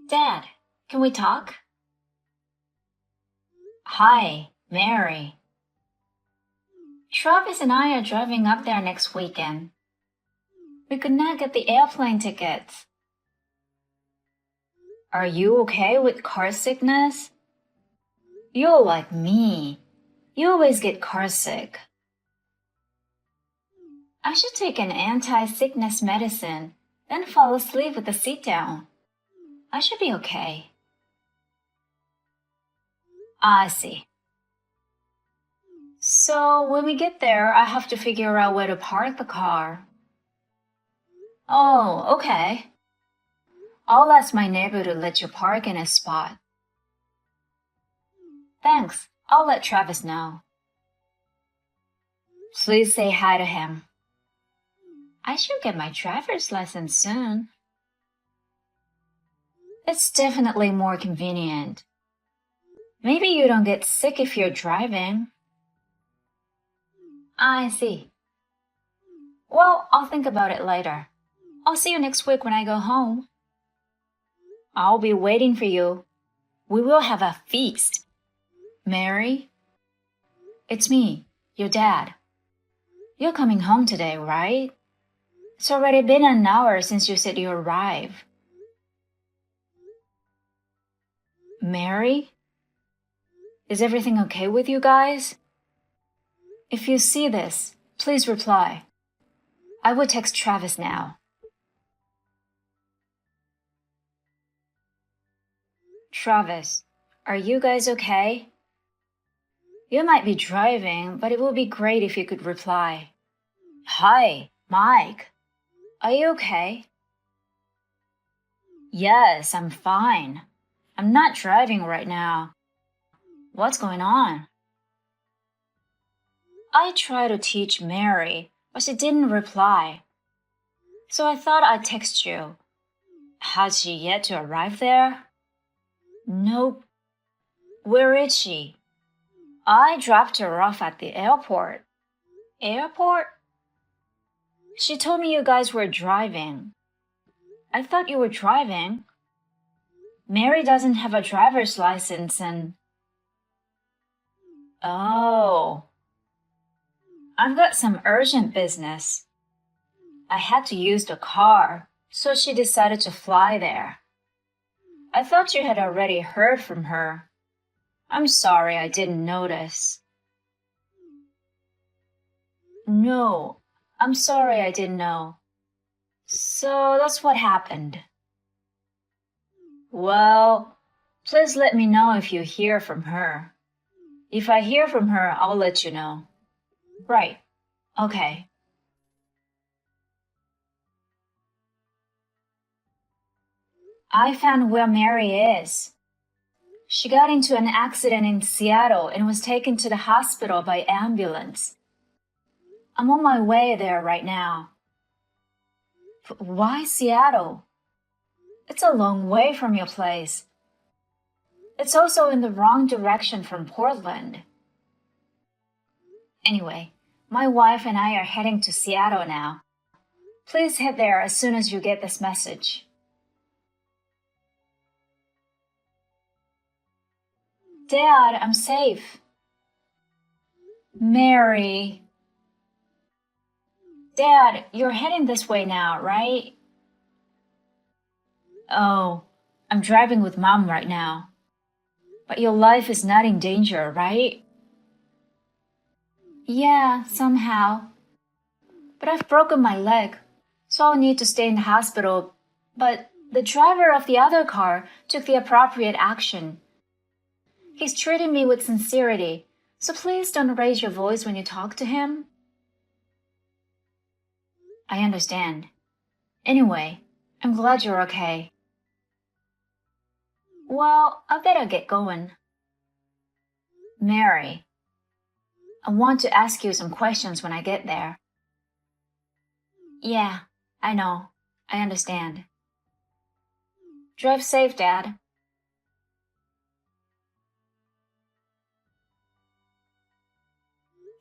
Dad, can we talk? Hi, Mary. Travis and I are driving up there next weekend. We could not get the airplane tickets. Are you okay with car sickness? You're like me. You always get car sick. I should take an anti-sickness medicine, then fall asleep with the seat down. I should be okay. I see. So when we get there, I have to figure out where to park the car. Oh, okay. I'll ask my neighbor to let you park in his spot. Thanks. I'll let Travis know. Please say hi to him. I should get my driver's license soon. It's definitely more convenient. Maybe you don't get sick if you're driving. I see. Well, I'll think about it later. I'll see you next week when I go home. I'll be waiting for you. We will have a feast. Mary? It's me, your dad. You're coming home today, right? It's already been an hour since you said you arrived. Mary? Is everything okay with you guys? If you see this, please reply. I will text Travis now. Travis, are you guys okay? You might be driving, but it would be great if you could reply. Hi, Mike. Are you okay? Yes, I'm fine. I'm not driving right now. What's going on? I tried to teach Mary, but she didn't reply. So I thought I'd text you. Has she yet to arrive there? Nope. Where is she? I dropped her off at the airport. Airport? She told me you guys were driving. I thought you were driving. Mary doesn't have a driver's license and... Oh. I've got some urgent business. I had to use the car, so she decided to fly there. I thought you had already heard from her. I'm sorry I didn't notice. No, I'm sorry I didn't know. So that's what happened. Well, please let me know if you hear from her. If I hear from her, I'll let you know. Right. Okay. I found where Mary is. She got into an accident in Seattle and was taken to the hospital by ambulance. I'm on my way there right now. Why Seattle? It's a long way from your place. It's also in the wrong direction from Portland. Anyway, my wife and I are heading to Seattle now. Please head there as soon as you get this message. Dad, I'm safe. Mary. Dad, you're heading this way now, right? Oh, I'm driving with Mom right now. But your life is not in danger, right? Yeah, somehow. But I've broken my leg, so I'll need to stay in the hospital. But the driver of the other car took the appropriate action. He's treating me with sincerity, so please don't raise your voice when you talk to him. I understand. Anyway, I'm glad you're okay. Well, I better get going. Mary, I want to ask you some questions when I get there. Yeah, I know. I understand. Drive safe, Dad.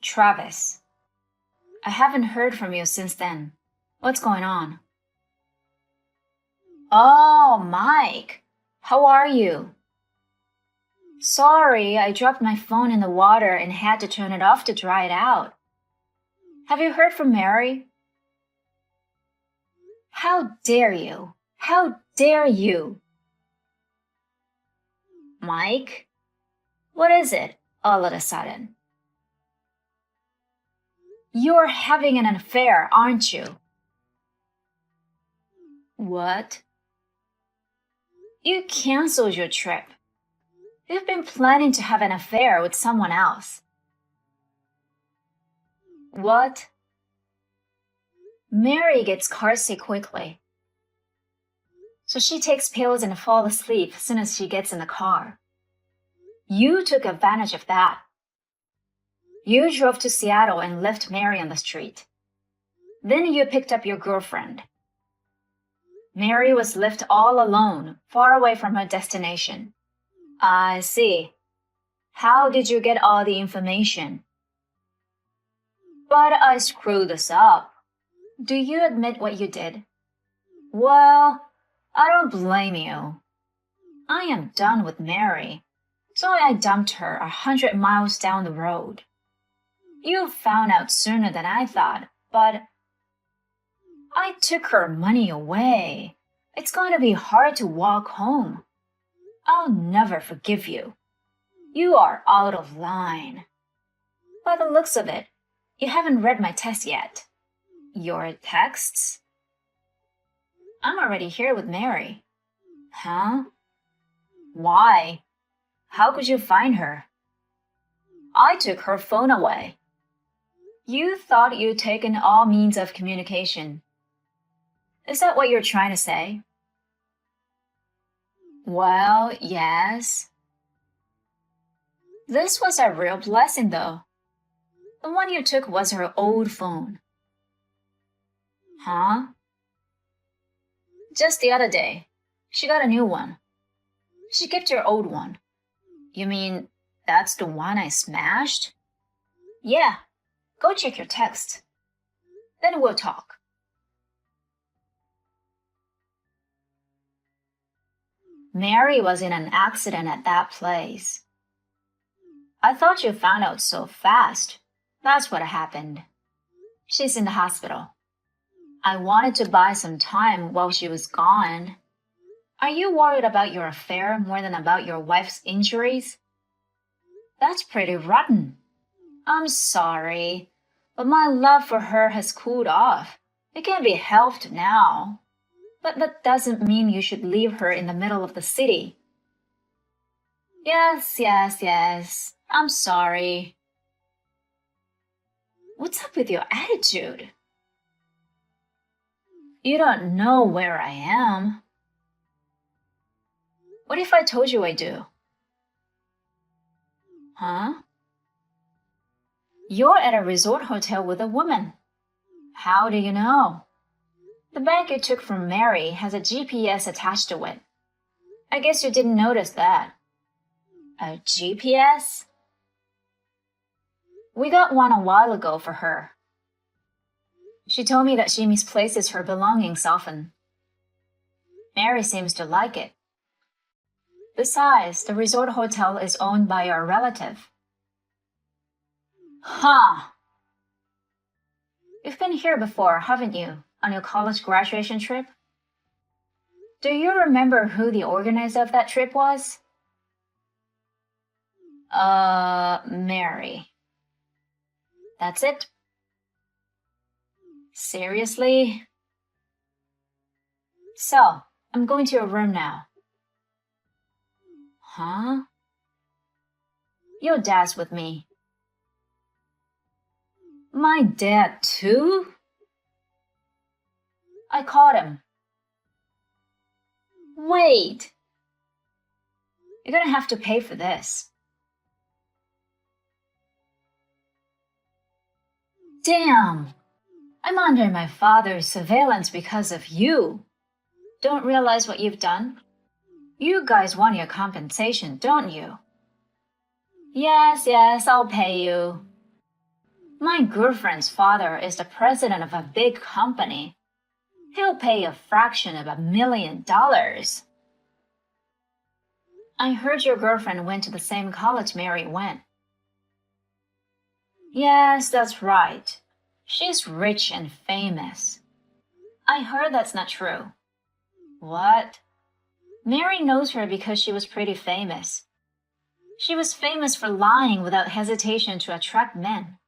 Travis, I haven't heard from you since then. What's going on? Oh, Mike. How are you? Sorry, I dropped my phone in the water and had to turn it off to dry it out. Have you heard from Mary? How dare you? How dare you? Mike? What is it, all of a sudden? You're having an affair, aren't you? What? You canceled your trip. You've been planning to have an affair with someone else. What? Mary gets carsick quickly. So she takes pills and falls asleep as soon as she gets in the car. You took advantage of that. You drove to Seattle and left Mary on the street. Then you picked up your girlfriend. Mary was left all alone, far away from her destination. I see. How did you get all the information? But I screwed this up. Do you admit what you did? Well, I don't blame you. I am done with Mary, so I dumped her 100 miles down the road. You found out sooner than I thought, but I took her money away. It's going to be hard to walk home. I'll never forgive you. You are out of line. By the looks of it, you haven't read my text yet. Your texts? I'm already here with Mary. Huh? Why? How could you find her? I took her phone away. You thought you'd taken all means of communication. Is that what you're trying to say? Well, yes. This was a real blessing, though. The one you took was her old phone. Huh? Just the other day, she got a new one. She kept your old one. You mean that's the one I smashed? Yeah. Go check your text. Then we'll talk. Mary was in an accident at that place. I thought you found out so fast. That's what happened. She's in the hospital. I wanted to buy some time while she was gone. Are you worried about your affair more than about your wife's injuries? That's pretty rotten. I'm sorry, but my love for her has cooled off. It can be helped now. But that doesn't mean you should leave her in the middle of the city. Yes. I'm sorry. What's up with your attitude? You don't know where I am. What if I told you I do? Huh? You're at a resort hotel with a woman. How do you know? The bag you took from Mary has a GPS attached to it. I guess you didn't notice that. A GPS? We got one a while ago for her. She told me that she misplaces her belongings often. Mary seems to like it. Besides, the resort hotel is owned by our relative. Huh. You've been here before, haven't you, on your college graduation trip? Do you remember who the organizer of that trip was? Mary. That's it? Seriously? So, I'm going to your room now. Huh? Your dad's with me. My dad too? I caught him. Wait! You're gonna have to pay for this. Damn! I'm under my father's surveillance because of you. Don't realize what you've done? You guys want your compensation, don't you? Yes, I'll pay you. My girlfriend's father is the president of a big company. He'll pay a fraction of $1 million. I heard your girlfriend went to the same college Mary went. Yes, that's right. She's rich and famous. I heard that's not true. What? Mary knows her because she was pretty famous. She was famous for lying without hesitation to attract men.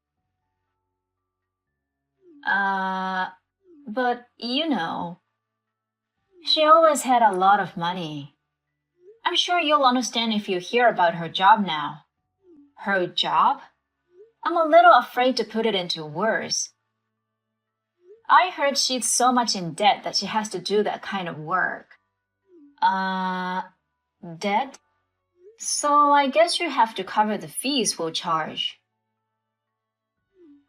But you know, she always had a lot of money. I'm sure you'll understand if you hear about her job now. Her job? I'm a little afraid to put it into words. I heard she's so much in debt that she has to do that kind of work. Debt? So I guess you have to cover the fees we'll charge.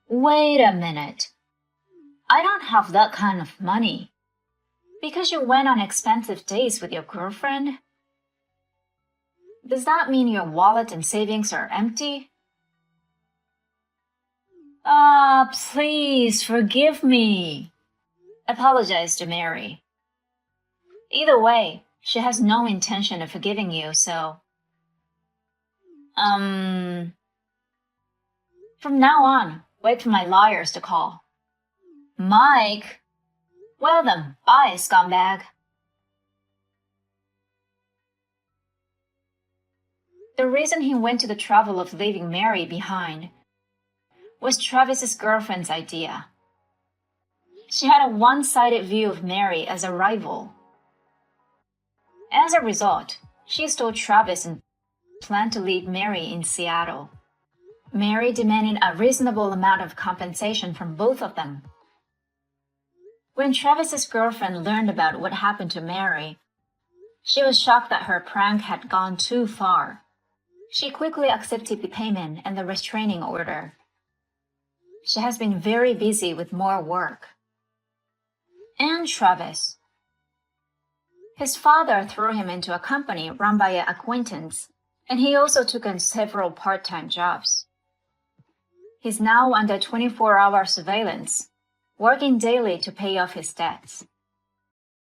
Wait a minute. I don't have that kind of money. Because you went on expensive dates with your girlfriend? Does that mean your wallet and savings are empty? Please forgive me. Apologize to Mary. Either way, she has no intention of forgiving you, so. From now on, wait for my lawyers to call. Mike? Well then, bye, scumbag. The reason he went to the trouble of leaving Mary behind was Travis's girlfriend's idea. She had a one-sided view of Mary as a rival. As a result, she stole Travis and planned to leave Mary in Seattle. Mary demanded a reasonable amount of compensation from both of them. When Travis's girlfriend learned about what happened to Mary, she was shocked that her prank had gone too far. She quickly accepted the payment and the restraining order. She has been very busy with more work. And Travis. His father threw him into a company run by an acquaintance, and he also took on several part-time jobs. He's now under 24-hour surveillance, working daily to pay off his debts.